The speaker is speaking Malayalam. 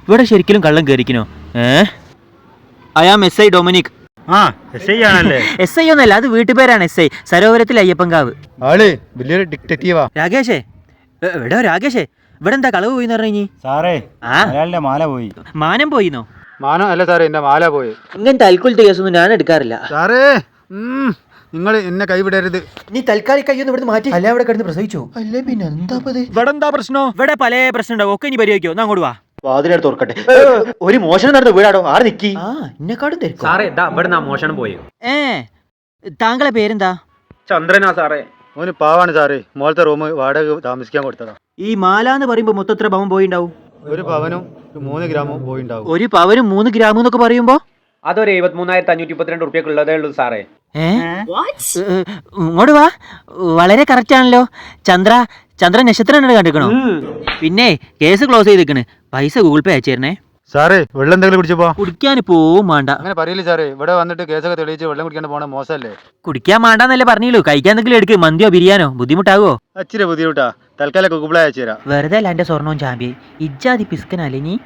ഇവിടെ ശരിക്കും കള്ളം കയറിക്കണോ? I am S I Dominic. ആണല്ലേ? എസ് ഐ ഒന്നല്ല, അത് വീട്ടുപേരാണ്. എസ് ഐ സരോവരത്തിൽ അയ്യപ്പൻകാവ്. ആള് വലിയൊരു ഡിറ്റക്റ്റീവാ. രാകേഷേ, എവിടെയോ രാകേഷേ, ഇവിടെ എന്താ കളവ് പോയിന്ന് പറഞ്ഞു? സാറേ, അയാളുടെ മാല പോയി. മാനം പോയിന്നോ? മാനം അല്ല സാറേ, എന്റെ മാല പോയി. ഇങ്ങനത്തെ അൽക്കുലത്തെ കേസൊന്നും ഞാൻ എടുക്കാറില്ല സാറേ. നിങ്ങൾ എന്നെ കൈവിടരുത്. നീ തൽക്കാലിക കയ്യൊന്ന് ഇവിടുന്ന് മാറ്റി. അല്ല അവിടെ കിടന്ന് പ്രസവിച്ചോ? അല്ലേ പിന്നെ എന്താ ഇവിടെ എന്താ പ്രശ്നോ? ഇവിടെ പല പ്രശ്നം ഉണ്ടാവും. ഒക്കെ ഇനി പരിഹരിക്കോ? എന്നാ അങ്ങോട്ട് വാ. വാതിലെടുത്ത് തുറക്കട്ടെ. ഒരു മോഷണം നടന്ന വീടാടോ, ആറ് നിക്കി. എന്നെക്കാടും തരും സാറേ. ഇവിടെ മോഷണം പോയി. താങ്കളെ പേരെന്താ? ചന്ദ്രനാ സാറേ. ഓന് പാവാണ് സാറേ. മോളത്തെ റൂം വാടക താമസിക്കാൻ കൊടുത്തതാ. ഈ മാല എന്ന് പറയുമ്പോ മൊത്തത്ര പവൻ പോയിണ്ടാവും? 1 പവനും 3 ഗ്രാമും പോയിണ്ടാവും. 1 പവനും 3 ഗ്രാമും എന്നൊക്കെ പറയുമ്പോ അതൊരു 73,532 റുപ്യക്ക് ഉള്ളതേ ഉള്ളൂ സാറേ. ഇങ്ങോട്ട് വാ. വളരെ കറക്റ്റ് ആണല്ലോ. ചന്ദ്ര നക്ഷത്രം കണ്ടിക്കണോ? പിന്നെ കേസ് ക്ലോസ് ചെയ്തിക്കണ്. പൈസ ഗൂഗിൾ പേ അയച്ചേരണേ. സാറേ, വെള്ളം എന്തെങ്കിലും കുടിച്ചപ്പോ? കുടിക്കാൻ പോവും വേണ്ട. അങ്ങനെ പറയില്ല സാറേ. ഇവിടെ വന്നിട്ട് കേസൊക്കെ തെളിയിച്ച് വെള്ളം കുടിക്കാണ്ട് പോണ മോശമല്ലേ? കുടിക്കാൻ വേണ്ടെന്നല്ലേ പറഞ്ഞുള്ളൂ. കഴിക്കാൻ എന്തെങ്കിലും എടുക്ക്. മന്തിയോ ബിരിയാണോ? ബുദ്ധിമുട്ടാവോ? അച്ചിരി ബുദ്ധിമുട്ടാ. തൽക്കാലം ഗൂഗിൾ അയച്ചു തരാം. വെറുതെ അല്ല എന്റെ സ്വർണവും ചാമ്പ്യൻ. ഇജ്ജാതി പിസ്കനല്ലേ നീ?